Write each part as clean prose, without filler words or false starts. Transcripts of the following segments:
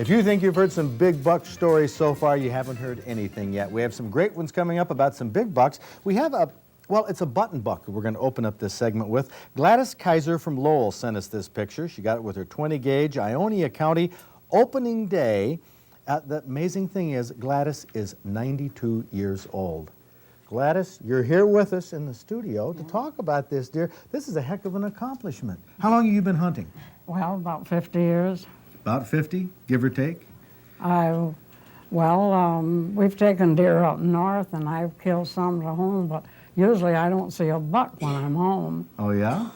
If you think you've heard some big buck stories so far, you haven't heard anything yet. We have some great ones coming up about some big bucks. We have it's a button buck we're going to open up this segment with. Gladys Kaiser from Lowell sent us this picture. She got it with her 20 gauge, Ionia County, opening day. The amazing thing is, Gladys is 92 years old. Gladys, you're here with us in the studio to talk about this deer. This is a heck of an accomplishment. How long have you been hunting? Well, about 50 years. About 50, give or take? We've taken deer up north, and I've killed some at home, but usually I don't see a buck when I'm home. Oh, yeah?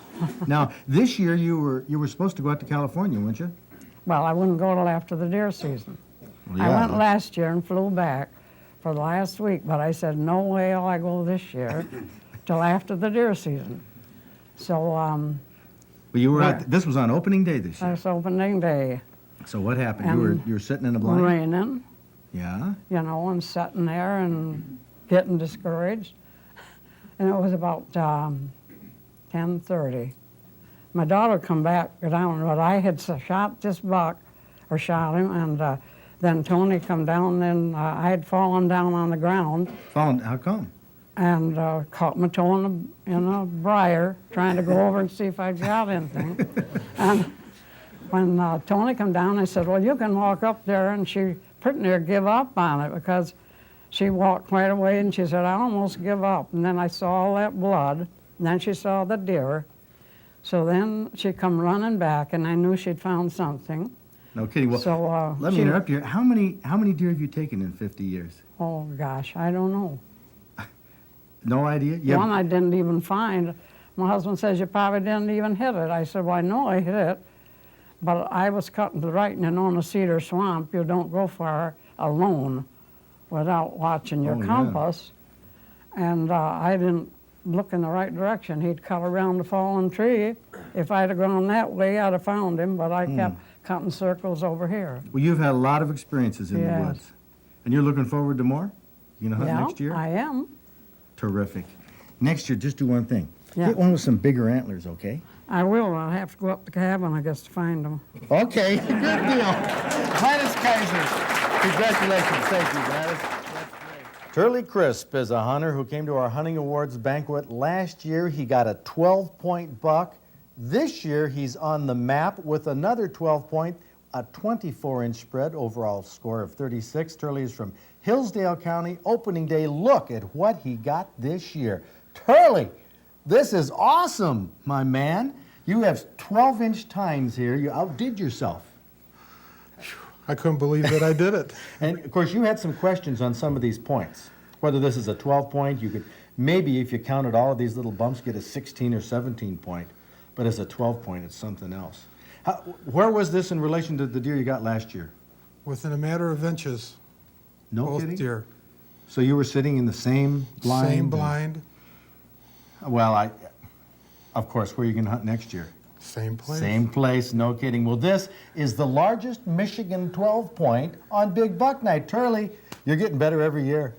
Now, this year you were supposed to go out to California, weren't you? Well, I wouldn't go till after the deer season. Well, yeah. I went last year and flew back for the last week, but I said, no way will I go this year till after the deer season. So, well, you were out, this was on opening day this year. that's opening day. So what happened? You were sitting in a blind? Raining. Yeah? You know, and sitting there and getting discouraged. And it was about 10:30. My daughter come back down, but I had shot this buck, or shot him, and then Tony come down, and I had fallen down on the ground. Fallen? How come? And caught my toe in a briar, trying to go over and see if I'd got anything. And when Tony come down, I said, well, you can walk up there, and she pretty near give up on it, because she walked quite a way, and she said, I almost give up. And then I saw all that blood, and then she saw the deer. So then she come running back, and I knew she'd found something. No kidding. Well, so, let me interrupt you. How many deer have you taken in 50 years? Oh, gosh, I don't know. No idea? One I didn't even find. My husband says, you probably didn't even hit it. I said, well, I know I hit it, but I was cutting to the right, and you know, in a cedar swamp, you don't go far alone without watching your compass. Yeah. And I didn't look in the right direction. He'd cut around the fallen tree. If I'd have gone that way, I'd have found him, but I kept cutting circles over here. Well, you've had a lot of experiences in the woods. And you're looking forward to more? You know, hunt next year? I am. Terrific. Next year, just do one thing. Yeah. Get one with some bigger antlers, okay? I will. I'll have to go up the cabin, I guess, to find them. Okay, good deal. Gladys Kaiser. Congratulations. Thank you, Gladys. That's great. Turley Crisp is a hunter who came to our Hunting Awards banquet. Last year, he got a 12-point buck. This year, he's on the map with another 12-point, a 24-inch spread, overall score of 36. Turley is from Hillsdale County, opening day. Look at what he got this year. Turley, this is awesome, my man. You have 12-inch tines here. You outdid yourself. I couldn't believe that I did it. And, of course, you had some questions on some of these points. Whether this is a 12-point, you could maybe, if you counted all of these little bumps, get a 16 or 17-point. But as a 12-point, it's something else. Where was this in relation to the deer you got last year? Within a matter of inches. No both kidding? Deer. So you were sitting in the same blind? Same blind. Well, of course, where are you going to hunt next year? Same place. Same place, no kidding. Well, this is the largest Michigan 12-point on Big Buck Night. Turley, you're getting better every year.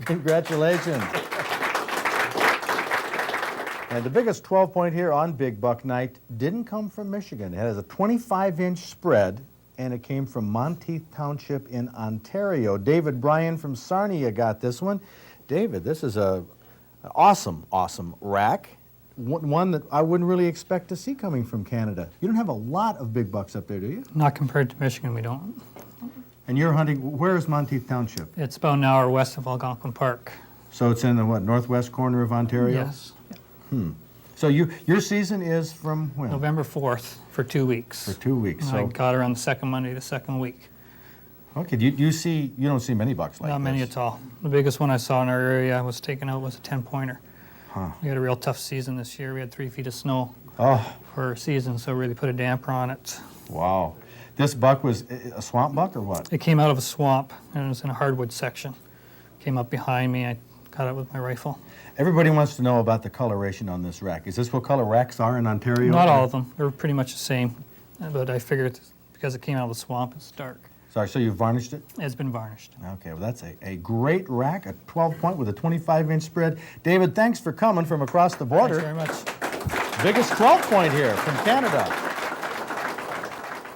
Congratulations. And the biggest 12-point here on Big Buck Night didn't come from Michigan. It has a 25-inch spread, and it came from Monteith Township in Ontario. David Bryan from Sarnia got this one. David, this is an awesome rack. One that I wouldn't really expect to see coming from Canada. You don't have a lot of big bucks up there, do you? Not compared to Michigan, we don't. And you're hunting, where is Monteith Township? It's about an hour west of Algonquin Park. So it's in the, northwest corner of Ontario? Yes. So your season is from when? November 4th for 2 weeks. For 2 weeks. I got her on the second Monday, the second week. Okay, you don't see many bucks like this? Not many at all. The biggest one I saw in our area was taken out was a 10-pointer. Huh. We had a real tough season this year. We had 3 feet of snow for our season, so it really put a damper on it. Wow. This buck was a swamp buck or what? It came out of a swamp, and it was in a hardwood section. Came up behind me. I got it with my rifle. Everybody wants to know about the coloration on this rack. Is this what color racks are in Ontario? Not all of them. They're pretty much the same, but I figured because it came out of the swamp, it's dark. Sorry, so you varnished it? It's been varnished. Okay, well that's a great rack, a 12-point with a 25-inch spread. David, thanks for coming from across the border. Thanks very much. Biggest 12-point here from Canada.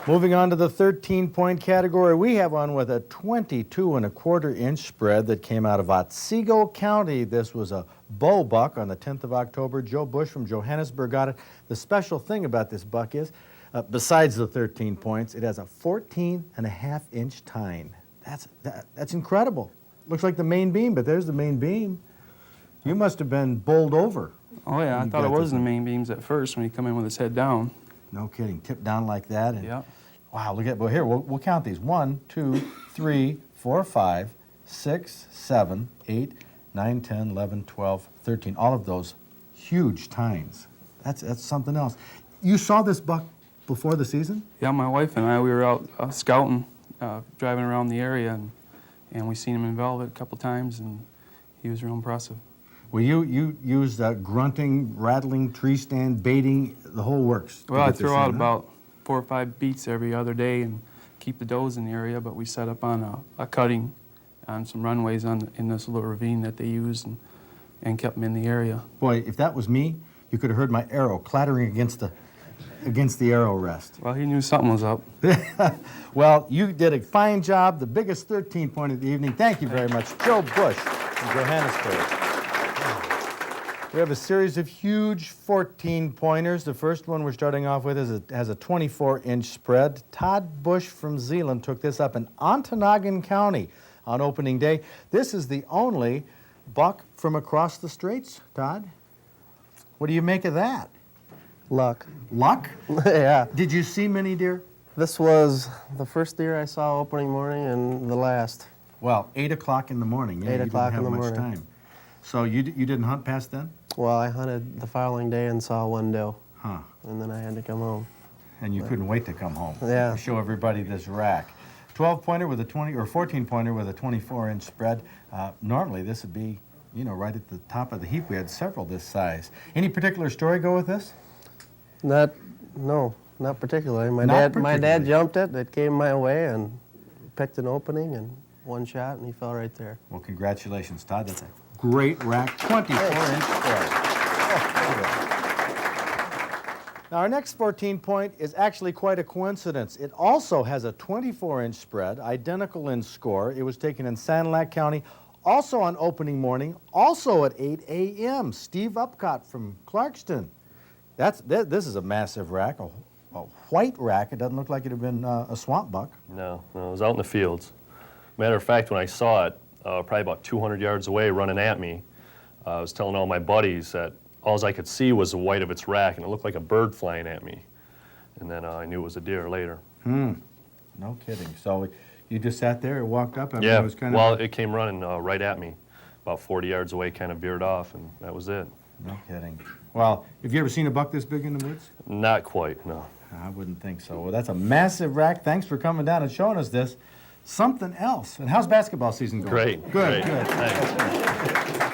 Moving on to the 13-point category, we have one with a 22.25-inch spread that came out of Otsego County. This was a bull buck on the 10th of October. Joe Bush from Johannesburg got it. The special thing about this buck is, besides the 13 points, it has a 14.5-inch tine. That's incredible. Looks like the main beam, but there's the main beam. You must have been bowled over. Oh yeah, I thought it was the main beams at first when he come in with his head down. No kidding. Tipped down like that. And, Yeah. wow, look at, well, here, we'll count these. 1, 2, 3, 4, 5, 6, 7, 8, 9, 10, 11, 12, 13. All of those huge tines. That's something else. You saw this buck before the season? Yeah, my wife and I, we were out scouting, driving around the area, and we seen him in velvet a couple times, and he was real impressive. Well, you used grunting, rattling, tree stand, baiting, the whole works. to Well, I get this throw out in, huh? about 4 or 5 beats every other day and keep the does in the area, but we set up on a cutting on some runways in this little ravine that they use and kept them in the area. Boy, if that was me, you could have heard my arrow clattering against the arrow rest. Well, he knew something was up. Well, you did a fine job, the biggest 13-point of the evening. Thank you very much, Joe Bush from Johannesburg. We have a series of huge 14-pointers. The first one we're starting off with has a 24-inch spread. Todd Bush from Zeeland took this up in Ontonagon County on opening day. This is the only buck from across the straits, Todd. What do you make of that? Luck. Luck? Yeah. Did you see many deer? This was the first deer I saw opening morning and the last. Well, 8 o'clock in the morning. Yeah, 8 you o'clock didn't in have the much morning. time. So you didn't hunt past then? Well, I hunted the following day and saw one doe, Huh. and then I had to come home. And you couldn't wait to come home. Yeah. To show everybody this rack. 12-pointer with a 20 or 14-pointer with a 24-inch spread. Normally this would be, right at the top of the heap. We had several this size. Any particular story go with this? No, not particularly. My Not dad particularly. jumped it. It came my way and picked an opening and one shot, and he fell right there. Well, congratulations, Todd. That's a great rack, 24-inch spread. Now, our next 14-point is actually quite a coincidence. It also has a 24-inch spread, identical in score. It was taken in Sanilac County, also on opening morning, also at 8 a.m. Steve Upcott from Clarkston. This is a massive rack, a white rack. It doesn't look like it had been a swamp buck. No, it was out in the fields. Matter of fact, when I saw it, probably about 200 yards away running at me, I was telling all my buddies that all I could see was the white of its rack, and it looked like a bird flying at me. And then I knew it was a deer later. No kidding. So you just sat there and walked up? I mean, Yeah, it was kind well, of... it came running right at me, about 40 yards away, kind of veered off, and that was it. No kidding. Well, have you ever seen a buck this big in the woods? Not quite, no. I wouldn't think so. Well, that's a massive rack. Thanks for coming down and showing us this. Something else. And how's basketball season going? Great. Good, great. good. Thanks.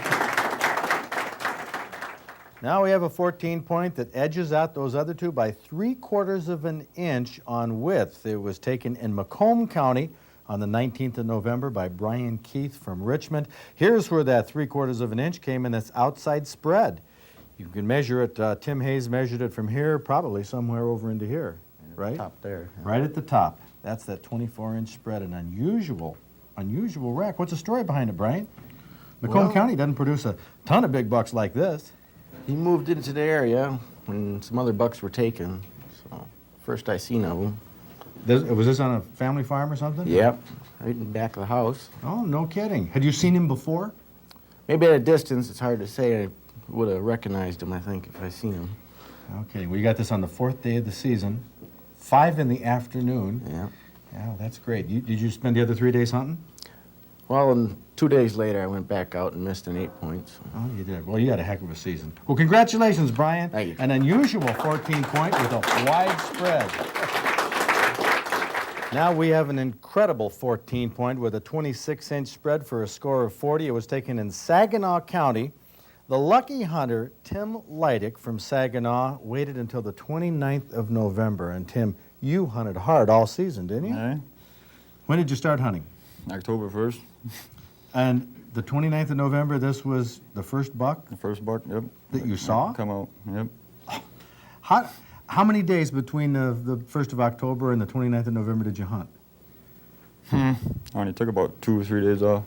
Now we have a 14-point that edges out those other two by 3/4 of an inch on width. It was taken in Macomb County on the 19th of November by Bryan Keith from Richmond. Here's where that 3/4 of an inch came in its outside spread. You can measure it, Tim Hayes measured it from here, probably somewhere over into here, right? Top there. Right at the top. That's that 24-inch spread, an unusual rack. What's the story behind it, Brian? Macomb County doesn't produce a ton of big bucks like this. He moved into the area when some other bucks were taken. So first I seen of him. Was this on a family farm or something? Yep, right in the back of the house. Oh, no kidding. Had you seen him before? Maybe at a distance, it's hard to say. I would have recognized him, I think, if I seen him. Okay, well, you got this on the 4th day of the season, 5 in the afternoon. Yeah. Yeah, that's great. Did you spend the other 3 days hunting? Well, and 2 days later, I went back out and missed an 8 points. Oh, you did. Well, you had a heck of a season. Well, congratulations, Brian. Thank you. An unusual 14-point with a wide spread. Now we have an incredible 14-point with a 26-inch spread for a score of 40. It was taken in Saginaw County. The lucky hunter, Tim Leidick from Saginaw, waited until the 29th of November. And Tim, you hunted hard all season, didn't you? All right. When did you start hunting? October 1st, And the 29th of November, this was the first buck the first buck, yep. that you saw? Come out, yep. How many days between the 1st of October and the 29th of November did you hunt? I only took about 2 or 3 days off.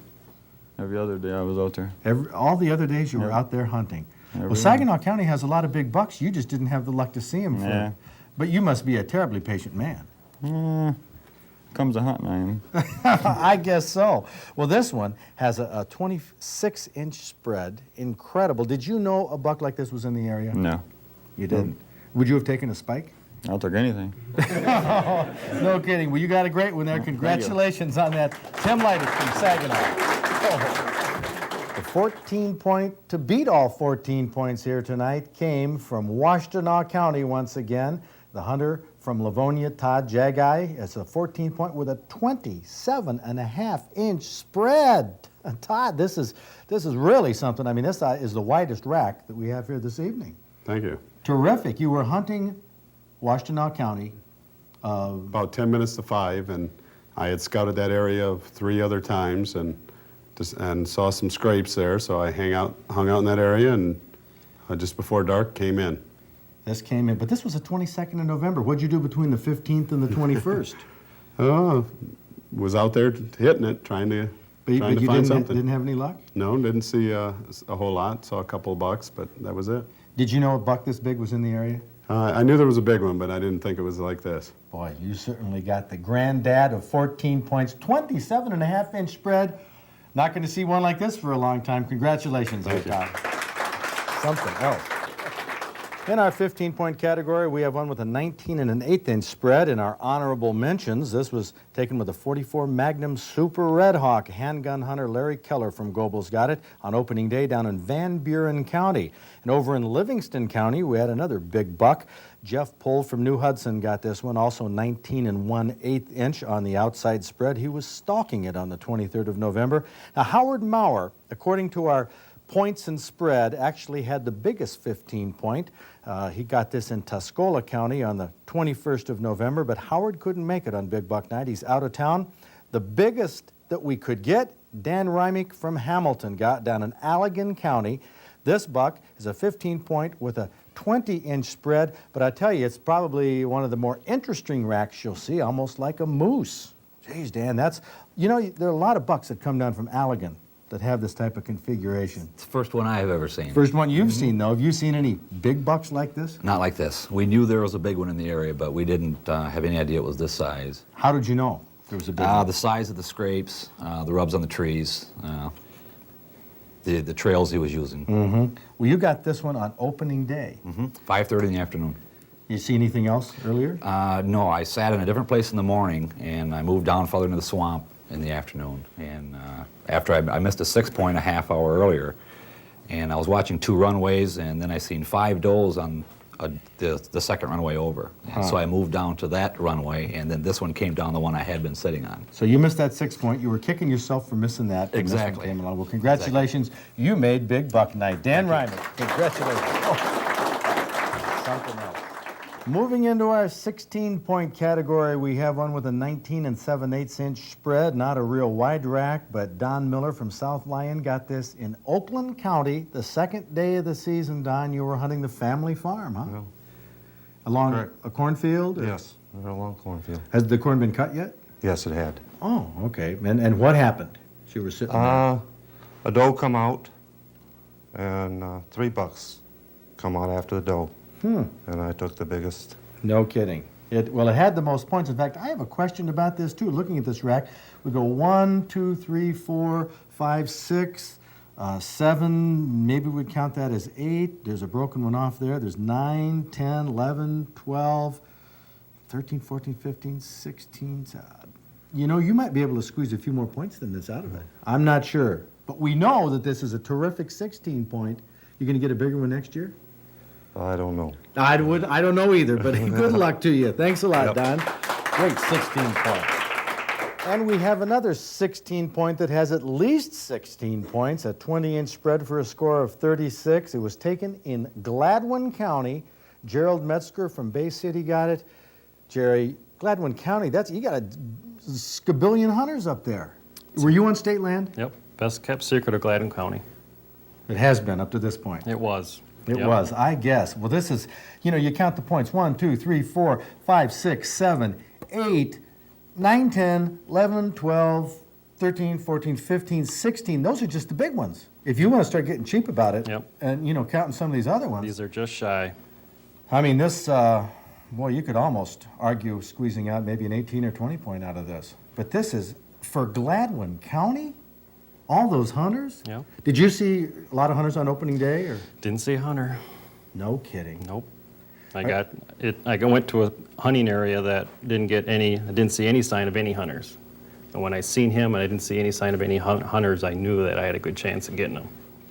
Every other day I was out there. All the other days you were out there hunting. Well, Saginaw County has a lot of big bucks. You just didn't have the luck to see them. Yeah. But you must be a terribly patient man. Comes a hunting, I am. I guess so. Well, this one has a 26-inch spread. Incredible. Did you know a buck like this was in the area? No. You didn't? Would you have taken a spike? I'll take anything. No kidding. Well, you got a great one there. Congratulations on that. Tim Leidy from Saginaw. The 14-point, to beat all 14 points here tonight, came from Washtenaw County once again. The hunter from Livonia, Todd Jagai. It's a 14-point with a 27.5-inch spread. Todd, this is really something. I mean, this is the widest rack that we have here this evening. Thank you. Terrific. You were hunting Washtenaw County. About 10 minutes to 5, and I had scouted that area 3 other times and saw some scrapes there, so I hung out in that area, and just before dark came in. This came in, but this was the 22nd of November. What'd you do between the 15th and the 21st? Was out there hitting it, trying to find something. Didn't have any luck? No, didn't see a whole lot. Saw a couple of bucks, but that was it. Did you know a buck this big was in the area? I knew there was a big one, but I didn't think it was like this. Boy, you certainly got the granddad of 14 points, 27.5-inch spread. Not going to see one like this for a long time. Congratulations, Todd. Something else. In our 15-point category, we have one with a 19.1/8-inch spread. In our honorable mentions, this was taken with a .44 Magnum Super Red Hawk. Handgun hunter Larry Keller from Gobles got it on opening day down in Van Buren County. And over in Livingston County, we had another big buck. Jeff Pohl from New Hudson got this one, also 19.1/8-inch on the outside spread. He was stalking it on the 23rd of November. Now, Howard Maurer, according to our points and spread, actually had the biggest 15-point. He got this in Tuscola County on the 21st of November, but Howard couldn't make it on Big Buck Night. He's out of town. The biggest that we could get, Dan Reimick from Hamilton got down in Allegan County. This buck is a 15-point with a 20-inch spread, but I tell you, it's probably one of the more interesting racks you'll see, almost like a moose. Geez, Dan, that's, there are a lot of bucks that come down from Allegan that have this type of configuration. It's the first one I've ever seen. First one you've seen, though. Have you seen any big bucks like this? Not like this. We knew there was a big one in the area, but we didn't have any idea it was this size. How did you know there was a big one? The size of the scrapes, the rubs on the trees, the trails he was using. Mm-hmm. Well, you got this one on opening day. 5:30 in the afternoon. You see anything else earlier? No, I sat in a different place in the morning, and I moved down further into the swamp in the afternoon. And after I missed a 6-point a half hour earlier, and I was watching 2 runways, and then I seen 5 does on the second runway over. And so I moved down to that runway, and then this one came down the one I had been sitting on. So you missed that 6-point. You were kicking yourself for missing that. Exactly. Came along. Well, congratulations. Exactly. You made Big Buck Night. Dan Reimer, congratulations. Oh. Something else. Moving into our 16-point category, we have one with a 19.7/8-inch spread, not a real wide rack, but Don Miller from South Lyon got this in Oakland County, the second day of the season. Don, you were hunting the family farm, huh? Yeah. Along a cornfield? Or? Yes, along cornfield. Has the corn been cut yet? Yes, it had. Oh, okay. And what happened? You were sitting there. A doe come out, and 3 bucks come out after the doe. And I took the biggest. No kidding. It had the most points. In fact, I have a question about this too. Looking at this rack, we go 1, 2, 3, 4, 5, 6, 7. Maybe we'd count that as 8. There's a broken one off there. There's 9, 10, 11, 12, 13, 14, 15, 16. You might be able to squeeze a few more points than this out of it. I'm not sure, but we know that this is a terrific 16-point. You're going to get a bigger one next year? I don't know. I don't know either, but good luck to you. Thanks a lot, Don. Great 16-point. And we have another 16-point that has at least 16 points, a 20-inch spread for a score of 36. It was taken in Gladwin County. Gerald Metzger from Bay City got it. Jerry, Gladwin County, you got a scabillion hunters up there. Were you on state land? Yep, best kept secret of Gladwin County. It has been up to this point. It was. It Yep. was, I guess. Well, this is, you know, you count the points. 1, 2, 3, 4, 5, 6, 7, 8, 9, 10, 11, 12, 13, 14, 15, 16. Those are just the big ones. If you want to start getting cheap about it, Yep. and, you know, counting some of these other ones. These are just shy. I mean, this, boy, you could almost argue squeezing out maybe an 18 or 20 point out of this. But this is, for Gladwin County, all those hunters? Yep. Did you see a lot of hunters on opening day, or? Didn't see a hunter. No kidding. Nope. I went to a hunting area that I didn't see any sign of any hunters. And when I seen him and I didn't see any sign of any hunters, I knew that I had a good chance of getting them.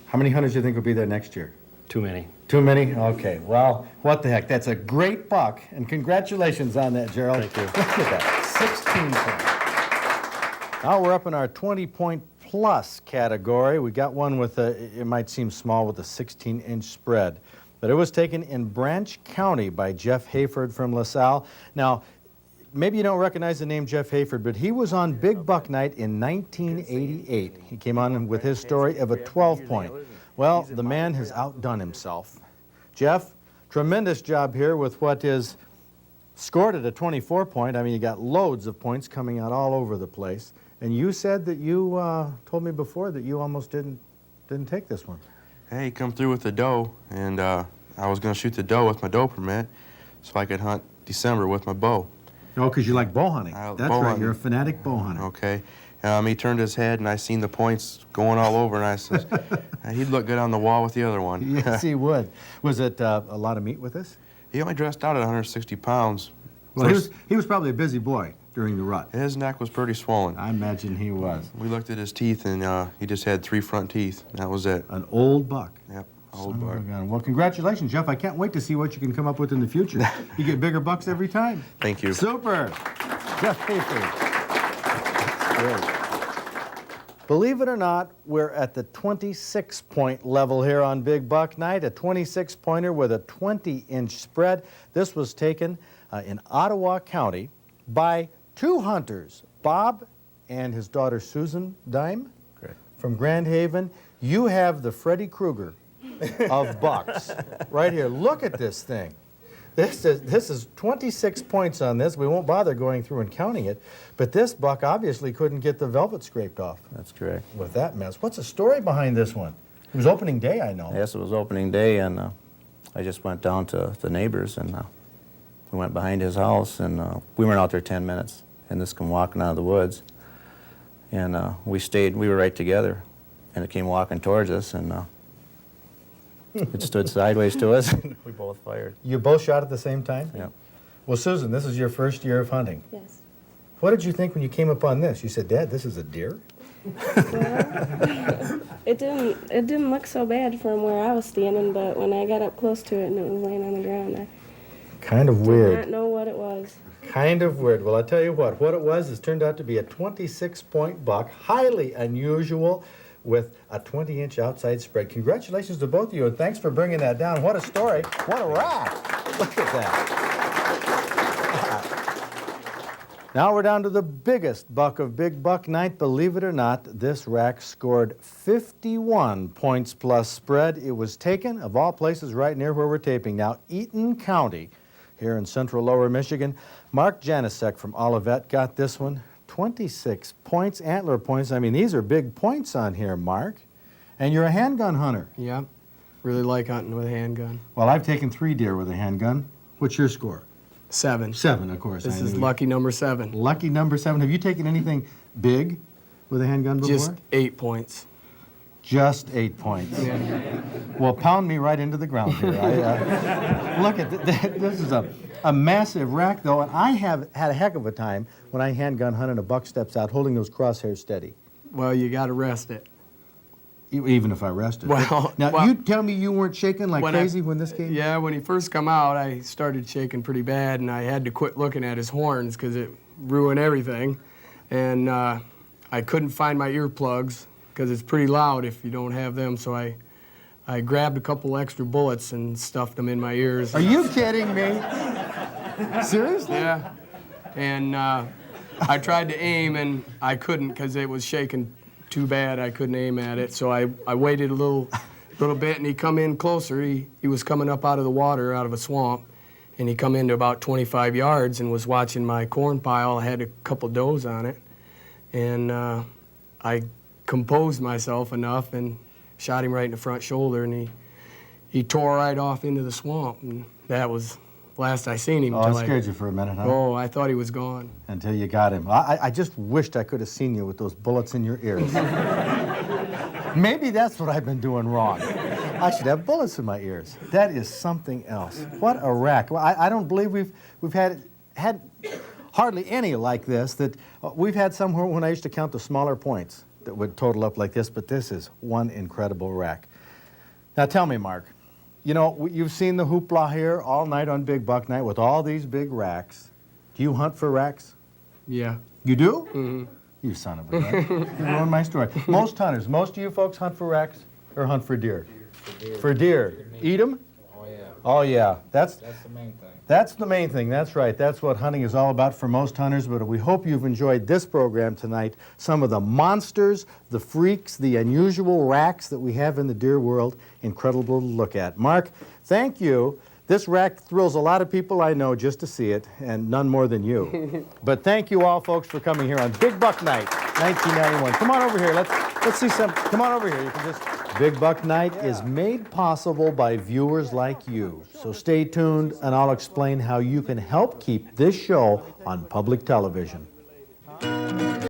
How many hunters do you think will be there next year? Too many. Too many? Okay, well, what the heck. That's a great buck, and congratulations on that, Gerald. Thank you. Look at that, 16 points. Now we're up in our 20-point plus category. We got one with it might seem small, with a 16-inch spread. But it was taken in Branch County by Jeff Hayford from LaSalle. Now, maybe you don't recognize the name Jeff Hayford, but he was on Big Buck Night in 1988. He came on with his story of a 12-point. Well, the man has outdone himself. Jeff, tremendous job here with what is scored at a 24-point. I mean, you got loads of points coming out all over the place. And you said that you told me before that you almost didn't take this one. Hey, he come through with the doe, and I was going to shoot the doe with my doe permit so I could hunt December with my bow. Oh, because you like bow hunting. That's bow right, hunting. you're a fanatic bow hunter. Okay. He turned his head, and I seen the points going all over, and I said, he'd look good on the wall with the other one. Yes, he would. Was it a lot of meat with this? He only dressed out at 160 pounds. Well, he was probably a busy boy during the rut. His neck was pretty swollen. I imagine he was. We looked at his teeth, and he just had 3 front teeth. That was it. An old buck. Yep, old Son of buck. a gun. Well, congratulations, Jeff. I can't wait to see what you can come up with in the future. You get bigger bucks every time. Thank you. Super. Jeff Hayford. Great. Believe it or not, we're at the 26-point level here on Big Buck Night, a 26-pointer with a 20-inch spread. This was taken in Ottawa County by 2 hunters, Bob and his daughter Susan Dime from Grand Haven. You have the Freddy Krueger of bucks right here. Look at this thing. This is 26 points on this. We won't bother going through and counting it, but this buck obviously couldn't get the velvet scraped off. That's correct. With that mess. What's the story behind this one? It was opening day, I know. Yes, it was opening day, and I just went down to the neighbors, and we went behind his house, and we weren't out there 10 minutes, and this come walking out of the woods, and we were right together, and it came walking towards us, and it stood sideways to us, and we both fired. You both shot at the same time? Yeah. Well, Susan, this is your first year of hunting. Yes. What did you think when you came upon this? You said, Dad, this is a deer? Well, it didn't look so bad from where I was standing, but when I got up close to it and it was laying on the ground, I Kind of did weird. not know what it was. Kind of weird. Well, I tell you what it was is turned out to be a 26-point buck, highly unusual, with a 20-inch outside spread. Congratulations to both of you, and thanks for bringing that down. What a story. What a rack. Look at that. Now we're down to the biggest buck of Big Buck Night. Believe it or not, this rack scored 51 points plus spread. It was taken, of all places, right near where we're taping now, Eaton County, here in central lower Michigan. Mark Janicek from Olivet got this one. 26 points, antler points. I mean, these are big points on here, Mark. And you're a handgun hunter. Yeah, really like hunting with a handgun. Well, I've taken 3 deer with a handgun. What's your score? 7. 7, of course. This is lucky number 7. Lucky number 7. Have you taken anything big with a handgun before? Just 8 points. Just 8 points. Yeah. Well, pound me right into the ground here. Look at this is a massive rack, though, and I have had a heck of a time when I handgun hunt and a buck steps out holding those crosshairs steady. Well, you got to rest it. Even if I rest it. Well, now, you tell me you weren't shaking like crazy when this came? Yeah, when he first come out, I started shaking pretty bad, and I had to quit looking at his horns because it ruined everything. And I couldn't find my earplugs because it's pretty loud if you don't have them, so I grabbed a couple extra bullets and stuffed them in my ears. Are you kidding me? Seriously? Yeah. And I tried to aim, and I couldn't because it was shaking too bad. I couldn't aim at it, so I waited a little little bit, and he come in closer. He was coming up out of the water, out of a swamp, and he come into about 25 yards and was watching my corn pile. I had a couple does on it, and I composed myself enough and shot him right in the front shoulder, and he tore right off into the swamp, and that was last I seen him. Oh, it scared you for a minute, huh? Oh, I thought he was gone. Until you got him. I just wished I could have seen you with those bullets in your ears. Maybe that's what I've been doing wrong. I should have bullets in my ears. That is something else. What a rack. Well, I don't believe we've had hardly any like this. That we've had somewhere when I used to count the smaller points that would total up like this, but this is one incredible rack. Now tell me, Mark, you know, you've seen the hoopla here all night on Big Buck Night with all these big racks. Do you hunt for racks? Yeah. You do? Mm-hmm. You son of a gun. You ruined my story. Most hunters, most of you folks hunt for racks or hunt for deer? For deer. Eat them? Oh, yeah. Oh, yeah. That's the main thing. That's the main thing. That's right. That's what hunting is all about for most hunters. But we hope you've enjoyed this program tonight. Some of the monsters, the freaks, the unusual racks that we have in the deer world. Incredible to look at. Mark, thank you. This rack thrills a lot of people I know just to see it, and none more than you. But thank you all, folks, for coming here on Big Buck Night, 1991. Come on over here. Let's see some. Come on over here. You can just. Big Buck Night is made possible by viewers like you. So stay tuned, and I'll explain how you can help keep this show on public television.